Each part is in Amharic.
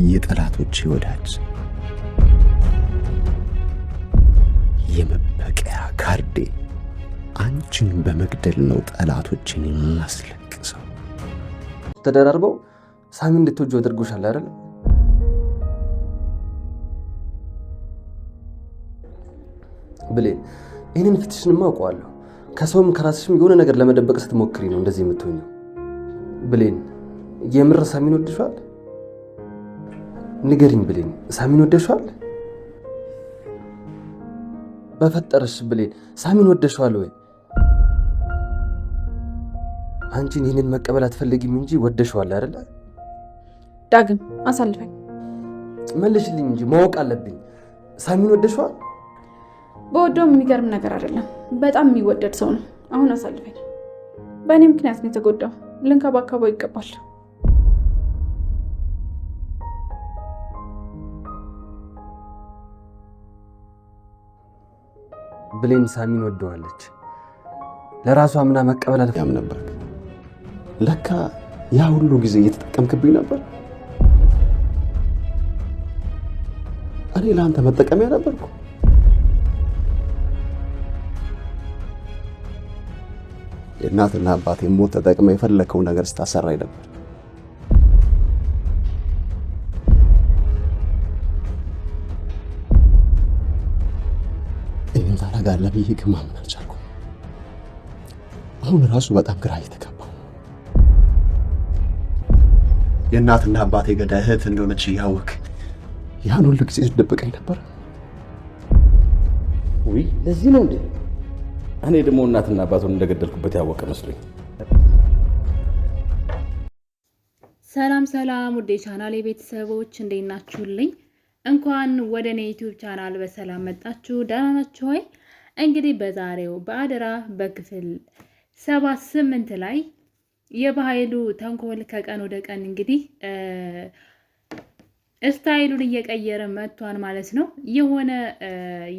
የጠላቶቼ ወዳጅ የመበቀያ ካርዴ አንቺን በመግደል ነው ጠላቶችን የማስለቅሰው። ተደራርበው ሳሚ እንድትወጂው አድርጎሻል አይደል? ብሌን ይህንን ፊትሽንማ አውቀዋለሁ። ከሰውም ከራስሽም የሆነ ነገር ለመደበቅ ስትሞክሪ ነው እንደዚህ የምትሆኚው። ብሌን የምር ሳሚን ወደሻል? ንገሪኝ ብሌን፣ ሳሚን ወደሻል? በፈጠረሽ ብሌን ሳሚን ወደሻል ወይ? አንቺን ይህንን መቀበል አትፈልጊም እንጂ ወደሻል አይደለ? ዳግም አሳልፈኝ። መልሽልኝ እንጂ ማወቅ አለብኝ። ሳሚን ወደሻል? በወደውም የሚገርም ነገር አይደለም። በጣም የሚወደድ ሰው ነው። አሁን አሳልፈኝ። በእኔ ምክንያት ነው የተጎዳው። ልንከባከበው ይገባል። ብሌን ሳሚን ወደዋለች። ለራሷ ምና መቀበል አልፈም ነበር። ለካ ያ ሁሉ ጊዜ እየተጠቀምክብኝ ነበር። እኔ ለአንተ መጠቀሚያ ነበርኩ። የእናትና አባቴ ሞት ተጠቅመ የፈለከው ነገር ስታሰራኝ ነበር። ይህን ታደርጋለህ ብዬ ግን ማመን አልቻልኩም። አሁን ራሱ በጣም ግራ እየተጋባሁ። የእናትና አባቴ ገዳይ እህት እንደሆነች እያወቅህ ያን ሁሉ ጊዜ ስትደብቀኝ ነበር። ውይ ለዚህ ነው እንዴ? እኔ ደግሞ እናትና አባቱን እንደገደልኩበት ያወቀ መስሎኝ። ሰላም ሰላም፣ ውዴ ቻናል የቤተሰቦች እንዴት ናችሁልኝ? እንኳን ወደ እኔ ዩቲዩብ ቻናል በሰላም መጣችሁ። ደህና ናችሁ ወይ? እንግዲህ በዛሬው በአደራ በክፍል 78 ላይ የበኃይሉ ተንኮል ከቀን ወደ ቀን እንግዲህ ስታይሉን እየቀየረ መጥቷን ማለት ነው። የሆነ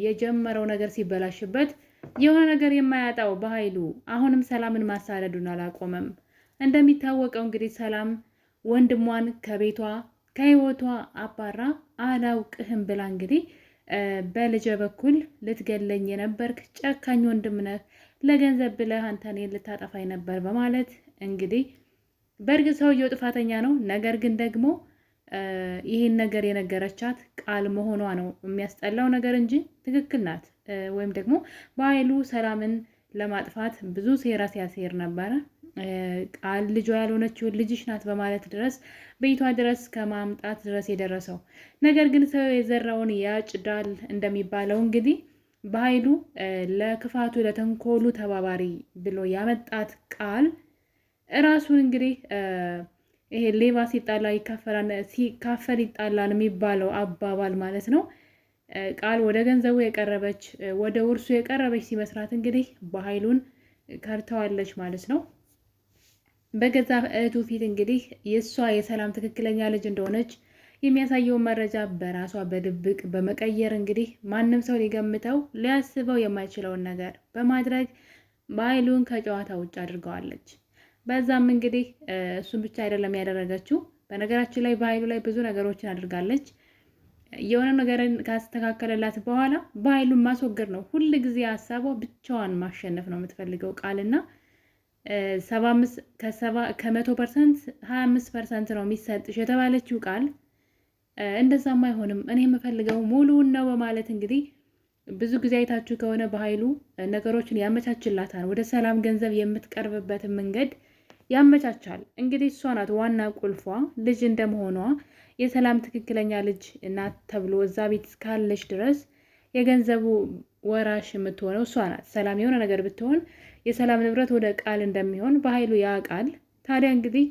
የጀመረው ነገር ሲበላሽበት የሆነ ነገር የማያጣው በኃይሉ አሁንም ሰላምን ማሳደዱን አላቆመም። እንደሚታወቀው እንግዲህ ሰላም ወንድሟን ከቤቷ ከህይወቷ አባራ አላውቅህም ብላ እንግዲህ በልጄ በኩል ልትገለኝ የነበርክ ጨካኝ ወንድም ነህ፣ ለገንዘብ ብለህ አንተ እኔን ልታጠፋኝ ነበር በማለት እንግዲህ በእርግጥ ሰውየው ጥፋተኛ ነው። ነገር ግን ደግሞ ይህን ነገር የነገረቻት ቃል መሆኗ ነው የሚያስጠላው ነገር እንጂ ትክክል ናት። ወይም ደግሞ በኃይሉ ሰላምን ለማጥፋት ብዙ ሴራ ሲያሴር ነበረ። ቃል ልጇ ያልሆነችውን ልጅሽ ናት በማለት ድረስ ቤቷ ድረስ ከማምጣት ድረስ የደረሰው ነገር ግን ሰው የዘራውን ያጭዳል እንደሚባለው እንግዲህ በኃይሉ ለክፋቱ ለተንኮሉ ተባባሪ ብሎ ያመጣት ቃል እራሱን እንግዲህ ይሄ ሌባ ሲጣላ ሲካፈል ይጣላል የሚባለው አባባል ማለት ነው። ቃል ወደ ገንዘቡ የቀረበች ወደ ውርሱ የቀረበች ሲመስራት እንግዲህ በኃይሉን ከርተዋለች ማለት ነው። በገዛ እህቱ ፊት እንግዲህ የእሷ የሰላም ትክክለኛ ልጅ እንደሆነች የሚያሳየውን መረጃ በራሷ በድብቅ በመቀየር እንግዲህ ማንም ሰው ሊገምተው ሊያስበው የማይችለውን ነገር በማድረግ በኃይሉን ከጨዋታ ውጭ አድርገዋለች። በዛም እንግዲህ እሱን ብቻ አይደለም ያደረገችው። በነገራችን ላይ በኃይሉ ላይ ብዙ ነገሮችን አድርጋለች። የሆነ ነገርን ካስተካከለላት በኋላ በኃይሉን ማስወገድ ነው ሁል ጊዜ ሀሳቧ። ብቻዋን ማሸነፍ ነው የምትፈልገው ቃልና 100% 25% ነው የሚሰጥሽ የተባለችው ቃል እንደዛም አይሆንም፣ እኔ የምፈልገው ሙሉውን ነው በማለት እንግዲህ ብዙ ጊዜ አይታችሁ ከሆነ በኃይሉ ነገሮችን ያመቻችላታል። ወደ ሰላም ገንዘብ የምትቀርብበትን መንገድ ያመቻቻል። እንግዲህ እሷ ናት ዋና ቁልፏ። ልጅ እንደመሆኗ የሰላም ትክክለኛ ልጅ እናት ተብሎ እዛ ቤት እስካለች ድረስ የገንዘቡ ወራሽ የምትሆነው እሷ ናት። ሰላም የሆነ ነገር ብትሆን የሰላም ንብረት ወደ ቃል እንደሚሆን በኃይሉ ያውቃል። ታዲያ እንግዲህ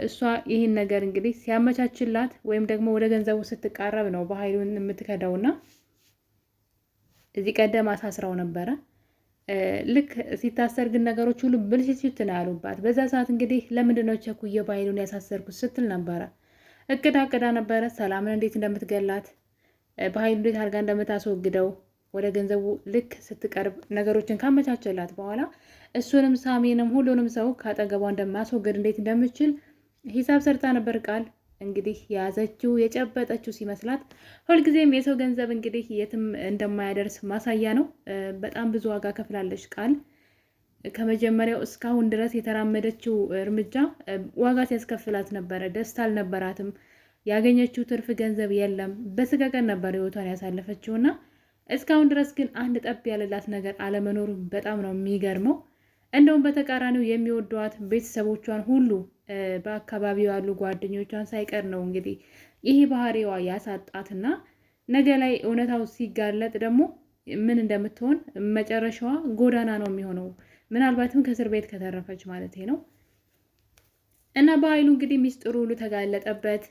እሷ ይህን ነገር እንግዲህ ሲያመቻችላት ወይም ደግሞ ወደ ገንዘቡ ስትቃረብ ነው በኃይሉን የምትከዳውና እዚህ ቀደም አሳስራው ነበረ። ልክ ሲታሰር ግን ነገሮች ሁሉ ብልሽት ነው ያሉባት። በዛ ሰዓት እንግዲህ ለምንድን ነው ቸኩዬ በኃይሉን ያሳሰርኩት ስትል ነበረ። እቅዳ ነበረ ሰላምን እንዴት እንደምትገላት በኃይሉ እንዴት አድርጋ እንደምታስወግደው ወደ ገንዘቡ ልክ ስትቀርብ ነገሮችን ካመቻቸላት በኋላ እሱንም ሳሚንም ሁሉንም ሰው ካጠገቧ እንደማስወገድ እንዴት እንደምችል ሂሳብ ሰርታ ነበር ቃል። እንግዲህ የያዘችው የጨበጠችው ሲመስላት፣ ሁልጊዜም የሰው ገንዘብ እንግዲህ የትም እንደማያደርስ ማሳያ ነው። በጣም ብዙ ዋጋ ከፍላለች ቃል። ከመጀመሪያው እስካሁን ድረስ የተራመደችው እርምጃ ዋጋ ሲያስከፍላት ነበረ። ደስታ አልነበራትም። ያገኘችው ትርፍ ገንዘብ የለም። በስቀቀን ነበር ህይወቷን ያሳለፈችውና እስካሁን ድረስ ግን አንድ ጠብ ያለላት ነገር አለመኖሩ በጣም ነው የሚገርመው። እንደውም በተቃራኒው የሚወዷት ቤተሰቦቿን ሁሉ በአካባቢው ያሉ ጓደኞቿን ሳይቀር ነው እንግዲህ ይህ ባህሪዋ ያሳጣትና ነገ ላይ እውነታው ሲጋለጥ ደግሞ ምን እንደምትሆን መጨረሻዋ ጎዳና ነው የሚሆነው። ምናልባትም ከእስር ቤት ከተረፈች ማለት ነው። እና በኃይሉ እንግዲህ ሚስጥሩ ሁሉ ተጋለጠበት።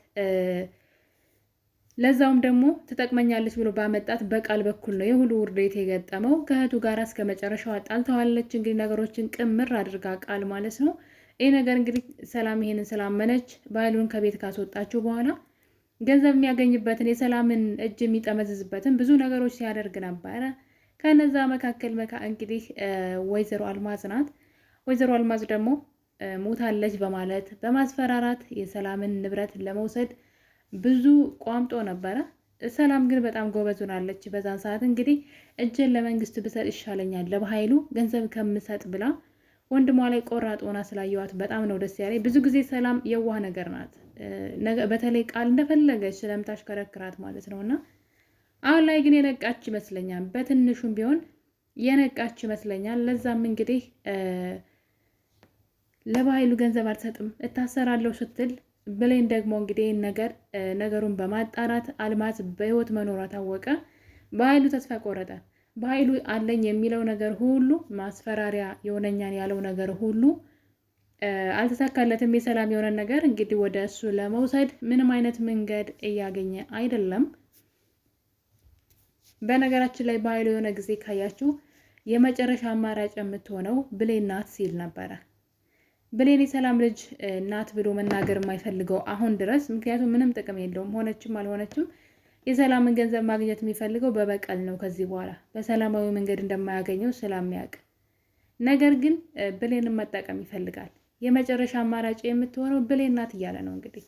ለዛውም ደግሞ ትጠቅመኛለች ብሎ ባመጣት በቃል በኩል ነው የሁሉ ውርደት የገጠመው። ከእህቱ ጋር እስከ መጨረሻው አጣልተዋለች። እንግዲህ ነገሮችን ቅምር አድርጋ ቃል ማለት ነው። ይህ ነገር እንግዲህ ሰላም ይሄንን ስላመነች በኃይሉን ከቤት ካስወጣችው በኋላ ገንዘብ የሚያገኝበትን የሰላምን እጅ የሚጠመዝዝበትን ብዙ ነገሮች ሲያደርግ ነበረ። ከነዛ መካከል እንግዲህ ወይዘሮ አልማዝ ናት። ወይዘሮ አልማዝ ደግሞ ሞታለች በማለት በማስፈራራት የሰላምን ንብረት ለመውሰድ ብዙ ቋምጦ ነበረ። ሰላም ግን በጣም ጎበዝ ሆናለች። በዛን ሰዓት እንግዲህ እጄን ለመንግስት ብሰጥ ይሻለኛል ለበኃይሉ ገንዘብ ከምሰጥ ብላ ወንድሟ ላይ ቆራጥ ሆና ስላየዋት በጣም ነው ደስ ያለኝ። ብዙ ጊዜ ሰላም የዋህ ነገር ናት። በተለይ ቃል እንደፈለገች ስለምታሽከረክራት ማለት ነው። እና አሁን ላይ ግን የነቃች ይመስለኛል። በትንሹም ቢሆን የነቃች ይመስለኛል። ለዛም እንግዲህ ለበኃይሉ ገንዘብ አልሰጥም እታሰራለሁ ስትል ብሌን ደግሞ እንግዲህ ነገሩን በማጣራት አልማዝ በህይወት መኖሯ ታወቀ። በኃይሉ ተስፋ ቆረጠ። በኃይሉ አለኝ የሚለው ነገር ሁሉ ማስፈራሪያ የሆነኛን ያለው ነገር ሁሉ አልተሳካለትም። የሰላም የሆነ ነገር እንግዲህ ወደ እሱ ለመውሰድ ምንም አይነት መንገድ እያገኘ አይደለም። በነገራችን ላይ በኃይሉ የሆነ ጊዜ ካያችሁ የመጨረሻ አማራጭ የምትሆነው ብሌን ናት ሲል ነበረ። ብሌን የሰላም ልጅ ናት ብሎ መናገር የማይፈልገው አሁን ድረስ፣ ምክንያቱም ምንም ጥቅም የለውም። ሆነችም አልሆነችም የሰላምን ገንዘብ ማግኘት የሚፈልገው በበቀል ነው። ከዚህ በኋላ በሰላማዊ መንገድ እንደማያገኘው ስለሚያውቅ፣ ነገር ግን ብሌንን መጠቀም ይፈልጋል። የመጨረሻ አማራጭ የምትሆነው ብሌን ናት እያለ ነው። እንግዲህ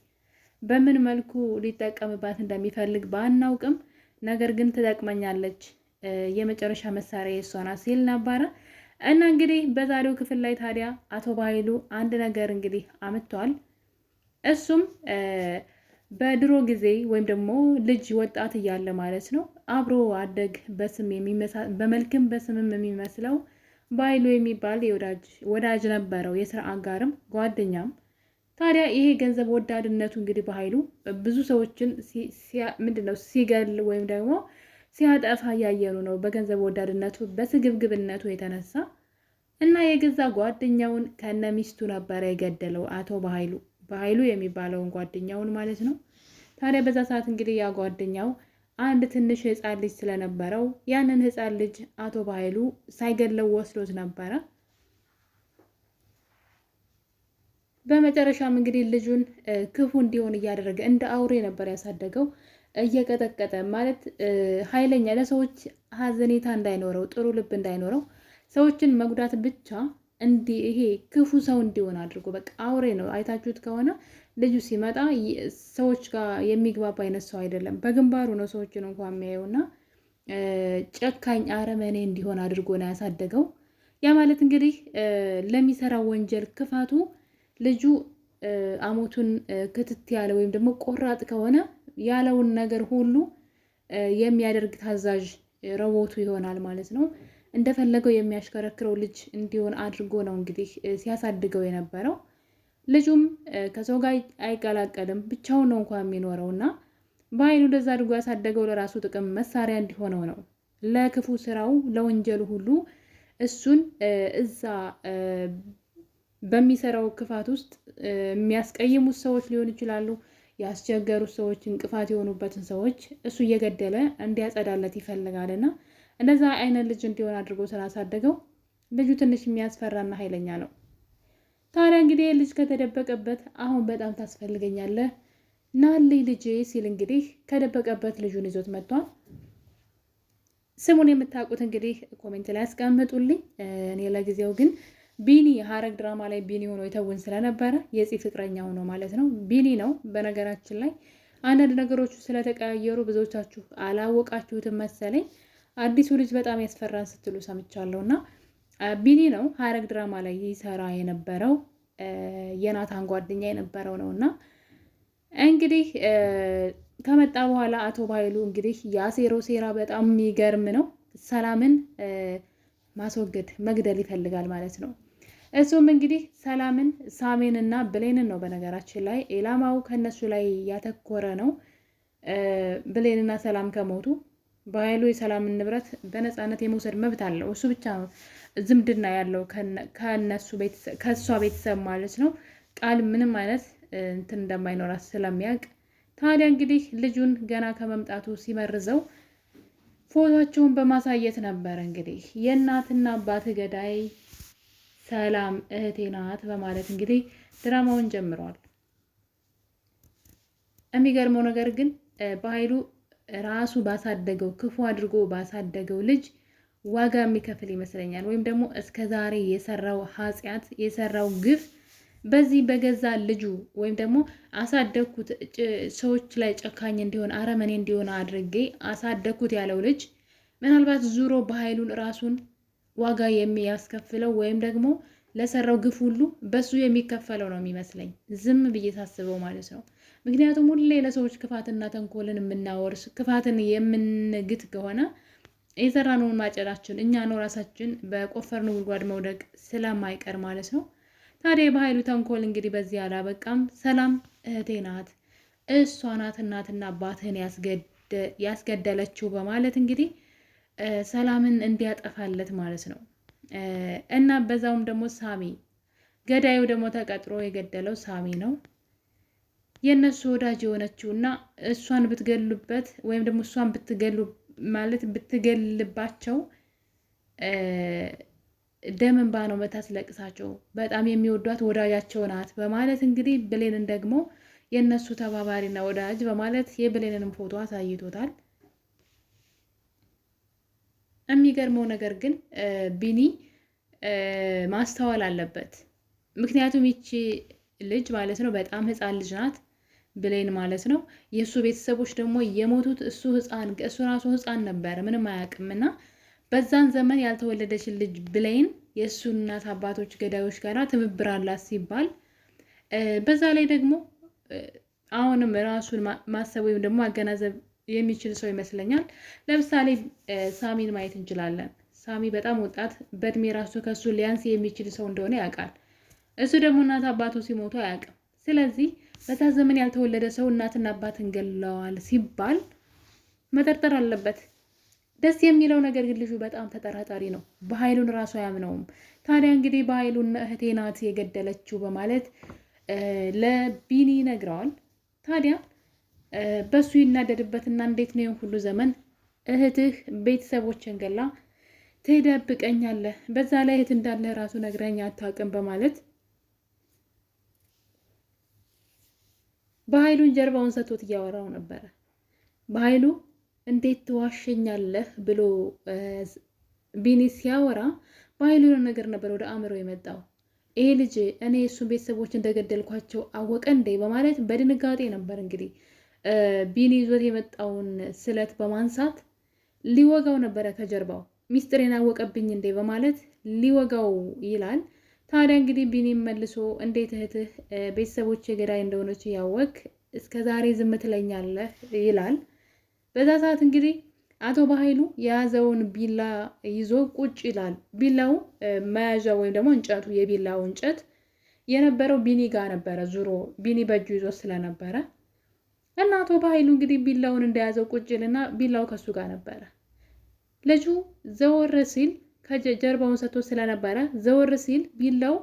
በምን መልኩ ሊጠቀምባት እንደሚፈልግ ባናውቅም፣ ነገር ግን ትጠቅመኛለች፣ የመጨረሻ መሳሪያ የሷ ናት ሲል ነበረ። እና እንግዲህ በዛሬው ክፍል ላይ ታዲያ አቶ በኃይሉ አንድ ነገር እንግዲህ አምጥቷል። እሱም በድሮ ጊዜ ወይም ደግሞ ልጅ ወጣት እያለ ማለት ነው አብሮ አደግ በመልክም በስምም የሚመስለው በኃይሉ የሚባል ወዳጅ ነበረው፣ የስራ አጋርም ጓደኛም። ታዲያ ይሄ ገንዘብ ወዳድነቱ እንግዲህ በኃይሉ ብዙ ሰዎችን ሲገል ወይም ደግሞ ሲያጠፋ እያየኑ ነው። በገንዘብ ወዳድነቱ በስግብግብነቱ የተነሳ እና የገዛ ጓደኛውን ከነ ሚስቱ ነበረ የገደለው አቶ በኃይሉ የሚባለውን ጓደኛውን ማለት ነው። ታዲያ በዛ ሰዓት እንግዲህ ያ ጓደኛው አንድ ትንሽ ህፃን ልጅ ስለነበረው ያንን ህፃን ልጅ አቶ በኃይሉ ሳይገለው ወስዶት ነበረ። በመጨረሻም እንግዲህ ልጁን ክፉ እንዲሆን እያደረገ እንደ አውሬ ነበር ያሳደገው። እየቀጠቀጠ ማለት ኃይለኛ፣ ለሰዎች ሀዘኔታ እንዳይኖረው፣ ጥሩ ልብ እንዳይኖረው፣ ሰዎችን መጉዳት ብቻ ይሄ ክፉ ሰው እንዲሆን አድርጎ በቃ አውሬ ነው። አይታችሁት ከሆነ ልጁ ሲመጣ ሰዎች ጋር የሚግባባ አይነት ሰው አይደለም። በግንባሩ ነው ሰዎችን እንኳን የሚያየውና ጨካኝ አረመኔ እንዲሆን አድርጎ ነው ያሳደገው። ያ ማለት እንግዲህ ለሚሰራው ወንጀል ክፋቱ ልጁ አሞቱን ክትት ያለ ወይም ደግሞ ቆራጥ ከሆነ ያለውን ነገር ሁሉ የሚያደርግ ታዛዥ ረቦቱ ይሆናል ማለት ነው። እንደፈለገው የሚያሽከረክረው ልጅ እንዲሆን አድርጎ ነው እንግዲህ ሲያሳድገው የነበረው። ልጁም ከሰው ጋር አይቀላቀልም፣ ብቻውን ነው እንኳን የሚኖረው እና በኃይሉ እንደዛ አድርጎ ያሳደገው ለራሱ ጥቅም መሳሪያ እንዲሆነው ነው። ለክፉ ስራው ለወንጀሉ ሁሉ እሱን እዛ በሚሰራው ክፋት ውስጥ የሚያስቀይሙት ሰዎች ሊሆኑ ይችላሉ፣ ያስቸገሩት ሰዎች፣ እንቅፋት የሆኑበትን ሰዎች እሱ እየገደለ እንዲያጸዳለት ይፈልጋልና እንደዛ አይነት ልጅ እንዲሆን አድርጎ ስላሳደገው ልጁ ትንሽ የሚያስፈራና ኃይለኛ ነው። ታዲያ እንግዲህ ልጅ ከተደበቀበት አሁን በጣም ታስፈልገኛለህ ናልኝ ልጄ ሲል እንግዲህ ከደበቀበት ልጁን ይዞት መጥቷል። ስሙን የምታውቁት እንግዲህ ኮሜንት ላይ ያስቀምጡልኝ። እኔ ለጊዜው ግን ቢኒ ሐረግ ድራማ ላይ ቢኒ ሆኖ የተውን ስለነበረ የፂ ፍቅረኛ ሆኖ ማለት ነው። ቢኒ ነው። በነገራችን ላይ አንዳንድ ነገሮቹ ስለተቀያየሩ ብዙዎቻችሁ አላወቃችሁትም መሰለኝ። አዲሱ ልጅ በጣም ያስፈራን ስትሉ ሰምቻለሁ። እና ቢኒ ነው ሐረግ ድራማ ላይ ይሰራ የነበረው የናታን ጓደኛ የነበረው ነው። እና እንግዲህ ከመጣ በኋላ አቶ ባይሉ እንግዲህ የአሴሮ ሴራ በጣም የሚገርም ነው። ሰላምን ማስወገድ መግደል ይፈልጋል ማለት ነው። እሱም እንግዲህ ሰላምን ሳሜንና ብሌንን ነው። በነገራችን ላይ ኢላማው ከነሱ ላይ ያተኮረ ነው። ብሌንና ሰላም ከሞቱ በኃይሉ የሰላምን ንብረት በነፃነት የመውሰድ መብት አለው። እሱ ብቻ ነው ዝምድና ያለው ከእሷ ቤተሰብ ማለት ነው። ቃል ምንም አይነት እንትን እንደማይኖራት ስለሚያውቅ ታዲያ እንግዲህ ልጁን ገና ከመምጣቱ ሲመርዘው ፎቶቸውን በማሳየት ነበር እንግዲህ የእናትና አባት ገዳይ ሰላም እህቴ ናት በማለት እንግዲህ ድራማውን ጀምረዋል። የሚገርመው ነገር ግን በኃይሉ ራሱ ባሳደገው ክፉ አድርጎ ባሳደገው ልጅ ዋጋ የሚከፍል ይመስለኛል። ወይም ደግሞ እስከ ዛሬ የሰራው ኃጢአት የሰራው ግፍ በዚህ በገዛ ልጁ ወይም ደግሞ አሳደግኩት ሰዎች ላይ ጨካኝ እንዲሆን አረመኔ እንዲሆን አድርጌ አሳደግኩት ያለው ልጅ ምናልባት ዙሮ በኃይሉን ራሱን ዋጋ የሚያስከፍለው ወይም ደግሞ ለሰራው ግፍ ሁሉ በሱ የሚከፈለው ነው የሚመስለኝ፣ ዝም ብዬ ሳስበው ማለት ነው። ምክንያቱም ሁሌ ለሰዎች ክፋትና ተንኮልን የምናወርስ ክፋትን የምንግት ከሆነ የሰራነውን ማጨዳችን እኛ ነው ራሳችን በቆፈርነው ጉድጓድ መውደቅ ስለማይቀር ማለት ነው። ታዲያ በኃይሉ ተንኮል እንግዲህ በዚህ አላበቃም። ሰላም እህቴ ናት፣ እሷ ናት እናትና አባትህን ያስገደለችው በማለት እንግዲህ ሰላምን እንዲያጠፋለት ማለት ነው። እና በዛውም ደግሞ ሳሚ ገዳዩ ደግሞ ተቀጥሮ የገደለው ሳሚ ነው። የእነሱ ወዳጅ የሆነችው እና እሷን ብትገሉበት ወይም ደግሞ እሷን ብትገሉ ማለት ብትገልባቸው ደም እንባ ነው መታስለቅሳቸው። በጣም የሚወዷት ወዳጃቸው ናት በማለት እንግዲህ ብሌንን ደግሞ የእነሱ ተባባሪና ወዳጅ በማለት የብሌንንም ፎቶ አሳይቶታል። የሚገርመው ነገር ግን ቢኒ ማስተዋል አለበት። ምክንያቱም ይቺ ልጅ ማለት ነው በጣም ሕፃን ልጅ ናት፣ ብሌን ማለት ነው። የእሱ ቤተሰቦች ደግሞ የሞቱት እሱ ራሱ ሕፃን ነበረ፣ ምንም አያውቅምና በዛን ዘመን ያልተወለደችን ልጅ ብሌን የእሱ እናት አባቶች ገዳዮች ጋር ትብብር አላት ሲባል በዛ ላይ ደግሞ አሁንም ራሱን ማሰብ ወይም ደግሞ ማገናዘብ የሚችል ሰው ይመስለኛል። ለምሳሌ ሳሚን ማየት እንችላለን። ሳሚ በጣም ወጣት በእድሜ ራሱ ከሱ ሊያንስ የሚችል ሰው እንደሆነ ያውቃል። እሱ ደግሞ እናት አባቱ ሲሞቱ አያውቅም። ስለዚህ በዛ ዘመን ያልተወለደ ሰው እናትና አባትን ገለዋል ሲባል መጠርጠር አለበት። ደስ የሚለው ነገር ግን ልጁ በጣም ተጠራጣሪ ነው። በኃይሉን ራሱ አያምነውም። ታዲያ እንግዲህ በኃይሉን እህቴ ናት የገደለችው በማለት ለቢኒ ነግረዋል። ታዲያ በሱ ይናደድበትና እንዴት ነው ሁሉ ዘመን እህትህ ቤተሰቦችን ገላ ትደብቀኛለህ? በዛ ላይ እህት እንዳለ ራሱ ነግረኛ አታውቅም በማለት በኃይሉን ጀርባውን ሰጥቶት እያወራው ነበረ። በኃይሉ እንዴት ትዋሸኛለህ ብሎ ቢኒ ሲያወራ በኃይሉ የሆነ ነገር ነበር ወደ አእምሮ የመጣው። ይሄ ልጅ እኔ እሱን ቤተሰቦች እንደገደልኳቸው አወቀ እንዴ በማለት በድንጋጤ ነበር እንግዲህ ቢኒ ይዞት የመጣውን ስለት በማንሳት ሊወጋው ነበረ ከጀርባው። ሚስጥሬን አወቀብኝ እንዴ በማለት ሊወጋው ይላል። ታዲያ እንግዲህ ቢኒ መልሶ እንዴት እህትህ ቤተሰቦች ገዳይ እንደሆነች ያወቅ እስከ ዛሬ ዝም ትለኛለህ ይላል። በዛ ሰዓት እንግዲህ አቶ በኃይሉ የያዘውን ቢላ ይዞ ቁጭ ይላል። ቢላው መያዣ ወይም ደግሞ እንጨቱ የቢላው እንጨት የነበረው ቢኒ ጋር ነበረ። ዙሮ ቢኒ በእጁ ይዞ ስለነበረ እና አቶ በኃይሉ እንግዲህ ቢላውን እንደያዘው ቁጭ ይልና ቢላው ከሱ ጋር ነበረ። ልጁ ዘወር ሲል ከጀርባውን ሰጥቶ ስለነበረ ዘወር ሲል ቢላው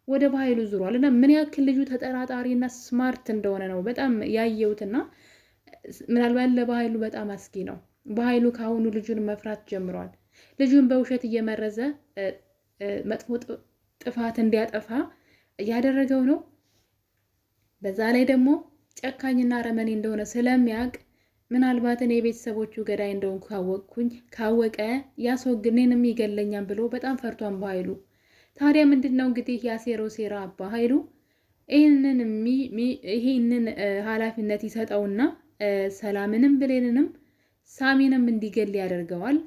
ወደ በኃይሉ ዙሯል። እና ምን ያክል ልጁ ተጠራጣሪና ስማርት እንደሆነ ነው በጣም ያየሁትና ምናልባት ለበኃይሉ በጣም አስጊ ነው። በኃይሉ ከአሁኑ ልጁን መፍራት ጀምሯል። ልጁን በውሸት እየመረዘ መጥፎ ጥፋት እንዲያጠፋ እያደረገው ነው። በዛ ላይ ደግሞ ጨካኝና ረመኔ እንደሆነ ስለሚያውቅ ምናልባት እኔ የቤተሰቦቹ ገዳይ እንደሆንኩ ካወቀ ያስወግድ እኔንም ይገለኛል ብሎ በጣም ፈርቷን በኃይሉ። ታዲያ ምንድነው እንግዲህ ያሴረው ሴራ በኃይሉ ይህንን ኃላፊነት ይሰጠውና ሰላምንም ብሌንንም ሳሚንም እንዲገል ያደርገዋል።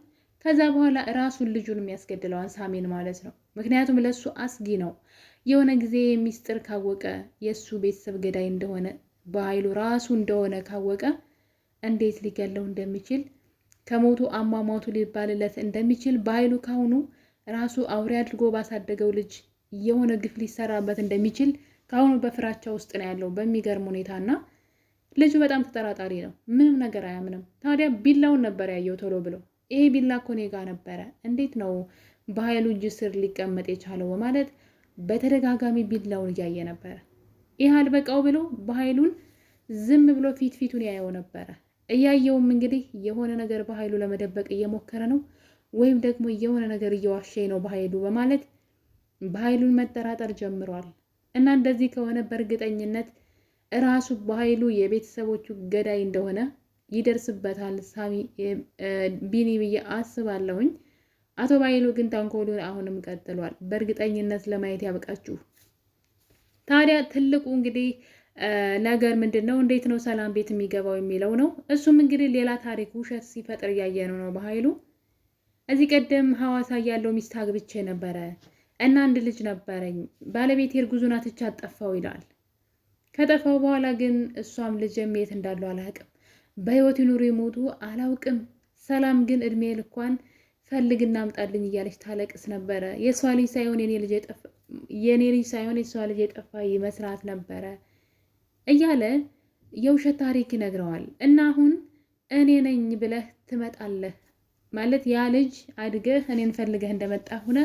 ከዛ በኋላ ራሱን ልጁንም ያስገድለዋል፣ ሳሚን ማለት ነው። ምክንያቱም ለሱ አስጊ ነው። የሆነ ጊዜ ሚስጥር ካወቀ የእሱ ቤተሰብ ገዳይ እንደሆነ በኃይሉ ራሱ እንደሆነ ካወቀ እንዴት ሊገለው እንደሚችል ከሞቱ አሟሟቱ ሊባልለት እንደሚችል በኃይሉ ካሁኑ ራሱ አውሬ አድርጎ ባሳደገው ልጅ የሆነ ግፍ ሊሰራበት እንደሚችል ካሁኑ በፍራቻ ውስጥ ነው ያለው በሚገርም ሁኔታና ልጁ በጣም ተጠራጣሪ ነው። ምንም ነገር አያምንም። ታዲያ ቢላውን ነበር ያየው ቶሎ ብሎ ይሄ ቢላ እኮ እኔ ጋ ነበረ፣ እንዴት ነው በኃይሉ እጅ ስር ሊቀመጥ የቻለው በማለት በተደጋጋሚ ቢላውን እያየ ነበረ። ይህ አልበቃው ብሎ በኃይሉን ዝም ብሎ ፊቱን ያየው ነበረ። እያየውም እንግዲህ የሆነ ነገር በኃይሉ ለመደበቅ እየሞከረ ነው ወይም ደግሞ የሆነ ነገር እየዋሸኝ ነው በኃይሉ በማለት በኃይሉን መጠራጠር ጀምሯል። እና እንደዚህ ከሆነ በእርግጠኝነት እራሱ በኃይሉ የቤተሰቦቹ ገዳይ እንደሆነ ይደርስበታል ሳሚ ቢኒ ብዬ አስባለሁኝ። አቶ በኃይሉ ግን ተንኮሉን አሁንም ቀጥሏል። በእርግጠኝነት ለማየት ያብቃችሁ። ታዲያ ትልቁ እንግዲህ ነገር ምንድነው? እንዴት ነው ሰላም ቤት የሚገባው የሚለው ነው። እሱም እንግዲህ ሌላ ታሪክ ውሸት ሲፈጥር እያየነው ነው በኃይሉ። እዚህ ቀደም ሐዋሳ ያለው ሚስት አግብቼ ነበረ እና አንድ ልጅ ነበረኝ፣ ባለቤቴ እርጉዝ ናት ትቻት ጠፋው ይላል። ከጠፋው በኋላ ግን እሷም ልጅም የት እንዳለው አላውቅም፣ በህይወት ይኑሩ ይሞቱ አላውቅም። ሰላም ግን እድሜ ልኳን ፈልግና አምጣልኝ እያለች ታለቅስ ነበረ። የሷ ልጅ ሳይሆን የኔ ልጅ ሳይሆን የሷ ልጅ የጠፋ ይመስላት ነበረ እያለ የውሸት ታሪክ ይነግረዋል። እና አሁን እኔ ነኝ ብለህ ትመጣለህ ማለት ያ ልጅ አድገህ እኔን ፈልገህ እንደመጣ ሆነ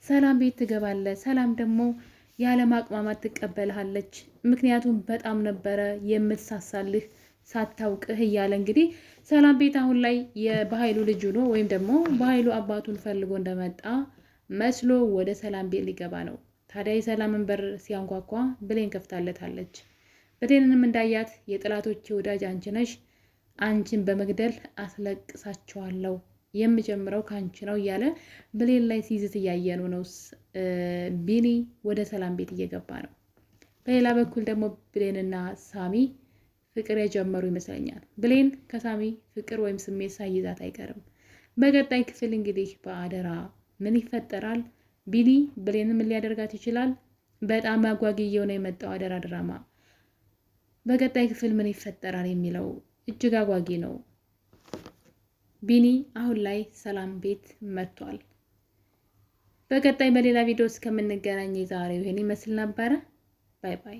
ሰላም ቤት ትገባለህ። ሰላም ደግሞ ያለ ማቅማማት ትቀበልሃለች። ምክንያቱም በጣም ነበረ የምትሳሳልህ ሳታውቅህ እያለ እንግዲህ ሰላም ቤት አሁን ላይ የበኃይሉ ልጅ ነው ወይም ደግሞ በኃይሉ አባቱን ፈልጎ እንደመጣ መስሎ ወደ ሰላም ቤት ሊገባ ነው። ታዲያ የሰላምን በር ሲያንኳኳ ብሌን ከፍታለታለች። ብሌንንም እንዳያት የጥላቶቼ ወዳጅ አንቺ ነሽ፣ አንቺን በመግደል አስለቅሳቸዋለሁ፣ የምጀምረው ከአንቺ ነው እያለ ብሌን ላይ ሲይዝት እያየኑ ነው። ቢኒ ወደ ሰላም ቤት እየገባ ነው። በሌላ በኩል ደግሞ ብሌንና ሳሚ ፍቅር የጀመሩ ይመስለኛል። ብሌን ከሳሚ ፍቅር ወይም ስሜት ሳይዛት አይቀርም። በቀጣይ ክፍል እንግዲህ በአደራ ምን ይፈጠራል? ቢኒ ብሌን ምን ሊያደርጋት ይችላል? በጣም አጓጊ እየሆነ የመጣው አደራ ድራማ በቀጣይ ክፍል ምን ይፈጠራል የሚለው እጅግ አጓጊ ነው። ቢኒ አሁን ላይ ሰላም ቤት መጥቷል። በቀጣይ በሌላ ቪዲዮ እስከምንገናኝ ዛሬው ይሄን ይመስል ነበረ። ባይ ባይ።